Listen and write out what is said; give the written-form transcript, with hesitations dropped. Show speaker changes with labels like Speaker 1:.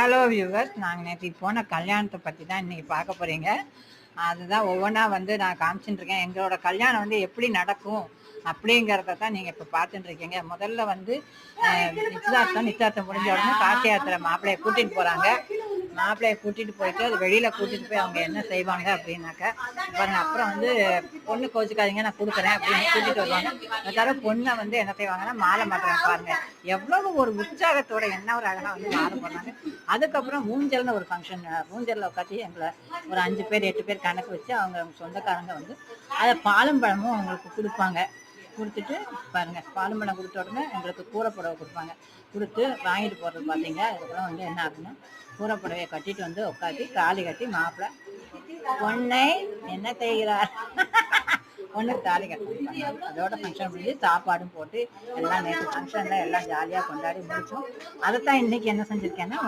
Speaker 1: Hello viewers, நாங்கள் நேற்று போன கல்யாணத்தை பற்றி தான் இன்றைக்கி பார்க்க போகிறீங்க. அதுதான் ஒவ்வொன்றா வந்து நான் காமிச்சுட்டு இருக்கேன். எங்களோட கல்யாணம் வந்து எப்படி நடக்கும் அப்படிங்கிறத தான் நீங்கள் இப்போ பார்த்துட்டு இருக்கீங்க. முதல்ல வந்து நிச்சயதார்த்தம் முடிஞ்ச உடனே காசி யாத்திரை மாப்பிள்ளையை கூட்டிகிட்டு போகிறாங்க. மாப்பிள்ளையை கூட்டிகிட்டு போயிட்டு அது வெளியில் கூட்டிகிட்டு போய் அவங்க என்ன செய்வாங்க அப்படின்னாக்கா பாருங்க. அப்புறம் வந்து பொண்ணு கோச்சிக்காதீங்க நான் கொடுக்குறேன் அப்படின்னு கூட்டிகிட்டு வருவாங்க. அதாவது பொண்ணை வந்து என்ன செய்வாங்கன்னா மாலை மாட்டுறாங்க. பாருங்க எவ்வளவு ஒரு உற்சாகத்தோட என்ன ஒரு அழகாக வந்து மாலை போடுறாங்க. அதுக்கப்புறம் ஊஞ்சல்னு ஒரு ஃபங்க்ஷன், ஊஞ்சலில் உட்காந்து எங்களை ஒரு 5 பேர் 8 பேர் கணக்கு வச்சு அவங்க சொந்தக்காரங்க வந்து அதை பாலும் பழமும் அவங்களுக்கு கொடுப்பாங்க. கொடுத்துட்டு பாருங்க, பாலும் பழம் கொடுத்த உடனே எங்களுக்கு கூரைப்புடவை கொடுப்பாங்க. கொடுத்து வாங்கிட்டு போகிறது பார்த்தீங்க. அதுக்கப்புறம் வந்து என்ன ஆகுதுன்னா கூரைப்புடவையை கட்டிட்டு வந்து உட்காந்து தாலி கட்டி மாப்பிள்ளை பொண்ணை என்ன செய்கிறார் பொண்ணுக்கு தாலி கட்டிருப்பாங்க. அதோட ஃபங்க்ஷன் முடிஞ்சு சாப்பாடும் போட்டு எல்லாம் நேற்று ஃபங்க்ஷனில் எல்லாம் ஜாலியாக கொண்டாடி முடிச்சோம். அதைத்தான் இன்னைக்கு என்ன செஞ்சுருக்கேன்னா